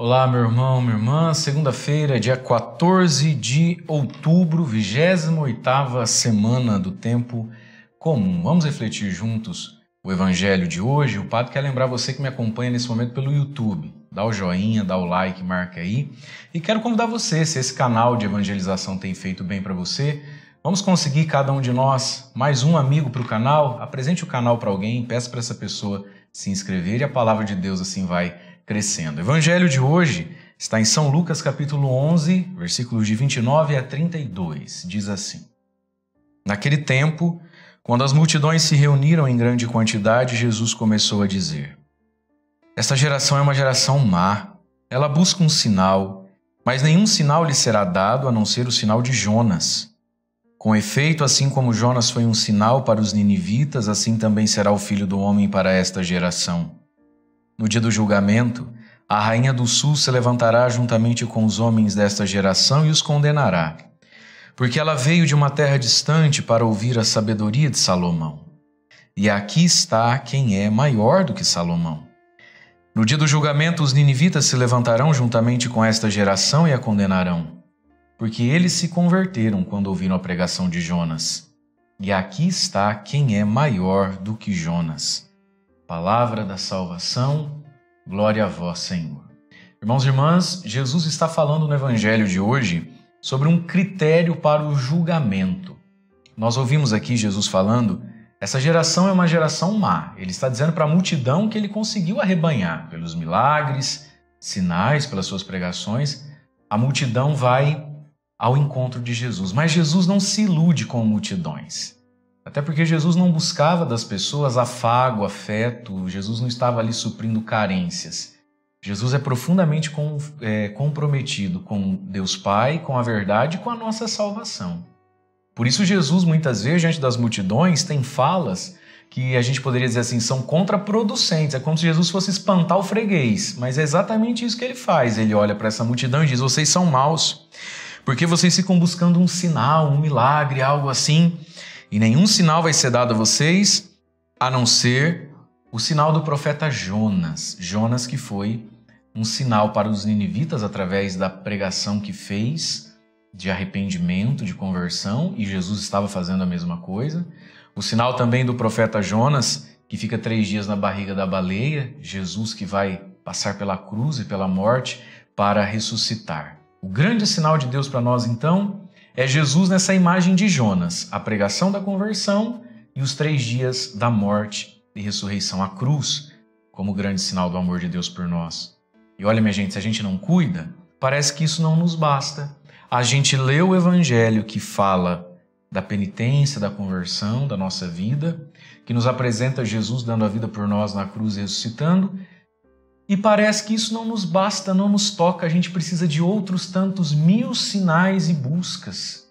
Olá, meu irmão, minha irmã. Segunda-feira, dia 14 de outubro, 28ª semana do tempo comum. Vamos refletir juntos o evangelho de hoje. O padre quer lembrar você que me acompanha nesse momento pelo YouTube. Dá o joinha, dá o like, marca aí. E quero convidar você, se esse canal de evangelização tem feito bem para você, vamos conseguir, cada um de nós, mais um amigo para o canal. Apresente o canal para alguém, peça para essa pessoa se inscrever e a palavra de Deus assim vai crescendo. O evangelho de hoje está em São Lucas, capítulo 11, versículos de 29 a 32. Diz assim: Naquele tempo, quando as multidões se reuniram em grande quantidade, Jesus começou a dizer: Esta geração é uma geração má. Ela busca um sinal, mas nenhum sinal lhe será dado a não ser o sinal de Jonas. Com efeito, assim como Jonas foi um sinal para os ninivitas, assim também será o Filho do Homem para esta geração. No dia do julgamento, a rainha do sul se levantará juntamente com os homens desta geração e os condenará, porque ela veio de uma terra distante para ouvir a sabedoria de Salomão. E aqui está quem é maior do que Salomão. No dia do julgamento, os ninivitas se levantarão juntamente com esta geração e a condenarão, porque eles se converteram quando ouviram a pregação de Jonas. E aqui está quem é maior do que Jonas. Palavra da salvação, glória a vós, Senhor. Irmãos e irmãs, Jesus está falando no evangelho de hoje sobre um critério para o julgamento. Nós ouvimos aqui Jesus falando, essa geração é uma geração má. Ele está dizendo para a multidão que ele conseguiu arrebanhar pelos milagres, sinais, pelas suas pregações. A multidão vai ao encontro de Jesus. Mas Jesus não se ilude com multidões. Até porque Jesus não buscava das pessoas afago, afeto. Jesus não estava ali suprindo carências. Jesus é profundamente comprometido com Deus Pai, com a verdade e com a nossa salvação. Por isso Jesus, muitas vezes, diante das multidões, tem falas que a gente poderia dizer assim, são contraproducentes. É como se Jesus fosse espantar o freguês. Mas é exatamente isso que ele faz. Ele olha para essa multidão e diz, vocês são maus, porque vocês ficam buscando um sinal, um milagre, algo assim. E nenhum sinal vai ser dado a vocês, a não ser o sinal do profeta Jonas. Jonas que foi um sinal para os ninivitas através da pregação que fez, de arrependimento, de conversão, e Jesus estava fazendo a mesma coisa. O sinal também do profeta Jonas, que fica 3 dias na barriga da baleia, Jesus que vai passar pela cruz e pela morte para ressuscitar. O grande sinal de Deus para nós, então, é Jesus nessa imagem de Jonas, a pregação da conversão e os 3 dias da morte e ressurreição, a cruz, como grande sinal do amor de Deus por nós. E olha, minha gente, se a gente não cuida, parece que isso não nos basta. A gente lê o evangelho que fala da penitência, da conversão, da nossa vida, que nos apresenta Jesus dando a vida por nós na cruz e ressuscitando, e parece que isso não nos basta, não nos toca, a gente precisa de outros tantos 1000 sinais e buscas.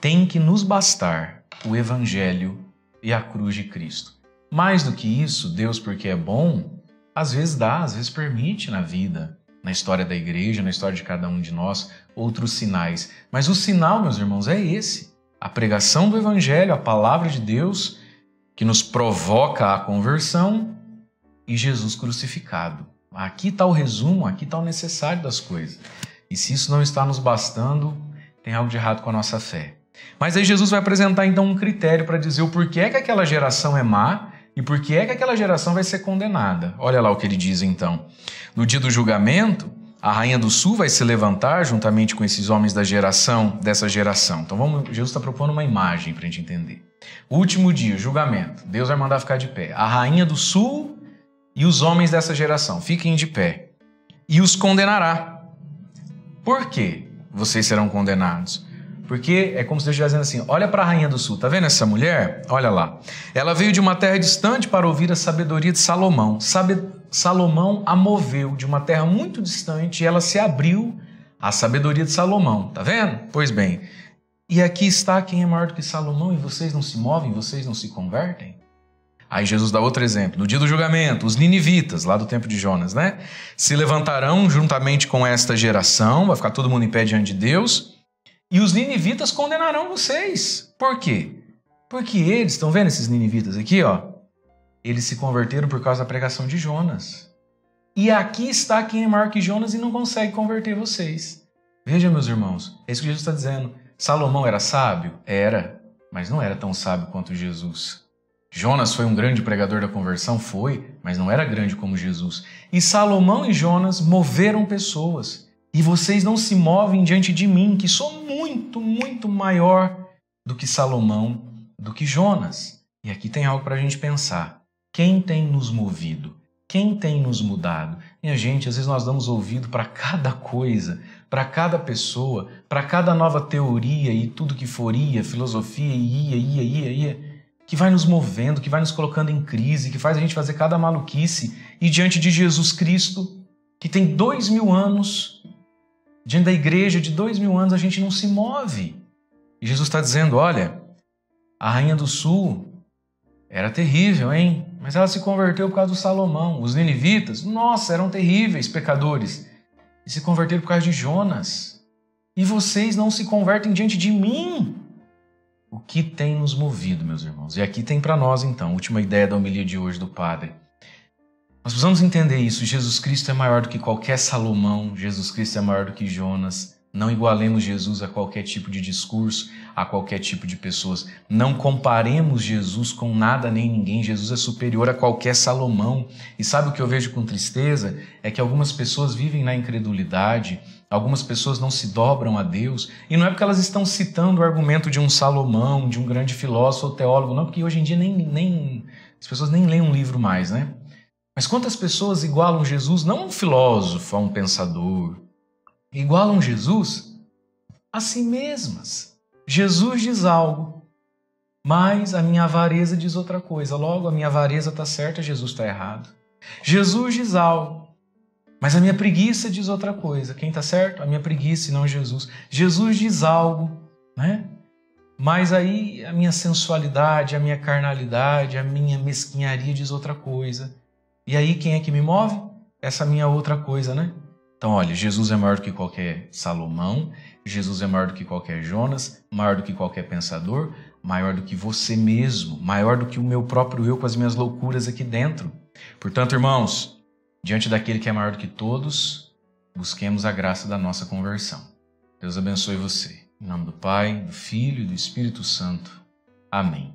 Tem que nos bastar o Evangelho e a cruz de Cristo. Mais do que isso, Deus, porque é bom, às vezes dá, às vezes permite na vida, na história da igreja, na história de cada um de nós, outros sinais. Mas o sinal, meus irmãos, é esse. A pregação do Evangelho, a palavra de Deus, que nos provoca a conversão, e Jesus crucificado. Aqui está o resumo, aqui está o necessário das coisas. E se isso não está nos bastando, tem algo de errado com a nossa fé. Mas aí Jesus vai apresentar então um critério para dizer o porquê que aquela geração é má e porquê que aquela geração vai ser condenada. Olha lá o que ele diz então. No dia do julgamento, a rainha do sul vai se levantar juntamente com esses homens dessa geração. Então Jesus está propondo uma imagem para a gente entender. O último dia, o julgamento, Deus vai mandar ficar de pé. A rainha do sul e os homens dessa geração, fiquem de pé, e os condenará. Por quê vocês serão condenados? Porque é como se Deus estivesse dizendo assim, olha para a rainha do sul, tá vendo essa mulher? Olha lá. Ela veio de uma terra distante para ouvir a sabedoria de Salomão. Salomão a moveu de uma terra muito distante e ela se abriu à sabedoria de Salomão. Tá vendo? Pois bem, e aqui está quem é maior do que Salomão e vocês não se movem, vocês não se convertem? Aí Jesus dá outro exemplo. No dia do julgamento, os ninivitas, lá do tempo de Jonas, né? Se levantarão juntamente com esta geração, vai ficar todo mundo em pé diante de Deus, e os ninivitas condenarão vocês. Por quê? Porque eles, estão vendo esses ninivitas aqui, ó? Eles se converteram por causa da pregação de Jonas. E aqui está quem é maior que Jonas e não consegue converter vocês. Veja, meus irmãos, é isso que Jesus está dizendo. Salomão era sábio? Era, mas não era tão sábio quanto Jesus. Jonas foi um grande pregador da conversão? Foi, mas não era grande como Jesus. E Salomão e Jonas moveram pessoas. E vocês não se movem diante de mim, que sou muito, muito maior do que Salomão, do que Jonas. E aqui tem algo para a gente pensar. Quem tem nos movido? Quem tem nos mudado? Minha gente, às vezes nós damos ouvido para cada coisa, para cada pessoa, para cada nova teoria e tudo que for filosofia, ia, que vai nos movendo, que vai nos colocando em crise, que faz a gente fazer cada maluquice. E diante de Jesus Cristo, que tem 2000 anos, diante da igreja de 2000 anos, a gente não se move. E Jesus está dizendo, olha, a rainha do sul era terrível, hein? Mas ela se converteu por causa do Salomão. Os ninivitas, nossa, eram terríveis pecadores. E se converteram por causa de Jonas. E vocês não se convertem diante de mim. O que tem nos movido, meus irmãos? E aqui tem para nós, então, a última ideia da homilia de hoje do Padre. Nós precisamos entender isso. Jesus Cristo é maior do que qualquer Salomão. Jesus Cristo é maior do que Jonas. Não igualemos Jesus a qualquer tipo de discurso, a qualquer tipo de pessoas. Não comparemos Jesus com nada nem ninguém. Jesus é superior a qualquer Salomão. E sabe o que eu vejo com tristeza? É que algumas pessoas vivem na incredulidade, algumas pessoas não se dobram a Deus. E não é porque elas estão citando o argumento de um Salomão, de um grande filósofo ou teólogo, não, porque hoje em dia as pessoas nem leem um livro mais, né? Mas quantas pessoas igualam Jesus não a um filósofo, a um pensador, igualam Jesus a si mesmas. Jesus diz algo, mas a minha avareza diz outra coisa. Logo, a minha avareza está certa, Jesus está errado. Jesus diz algo, mas a minha preguiça diz outra coisa. Quem está certo? A minha preguiça e não Jesus. Jesus diz algo, né? Mas aí a minha sensualidade, a minha carnalidade, a minha mesquinharia diz outra coisa. E aí quem é que me move? Essa minha outra coisa, né? Então, olha, Jesus é maior do que qualquer Salomão, Jesus é maior do que qualquer Jonas, maior do que qualquer pensador, maior do que você mesmo, maior do que o meu próprio eu com as minhas loucuras aqui dentro. Portanto, irmãos, diante daquele que é maior do que todos, busquemos a graça da nossa conversão. Deus abençoe você. Em nome do Pai, do Filho e do Espírito Santo. Amém.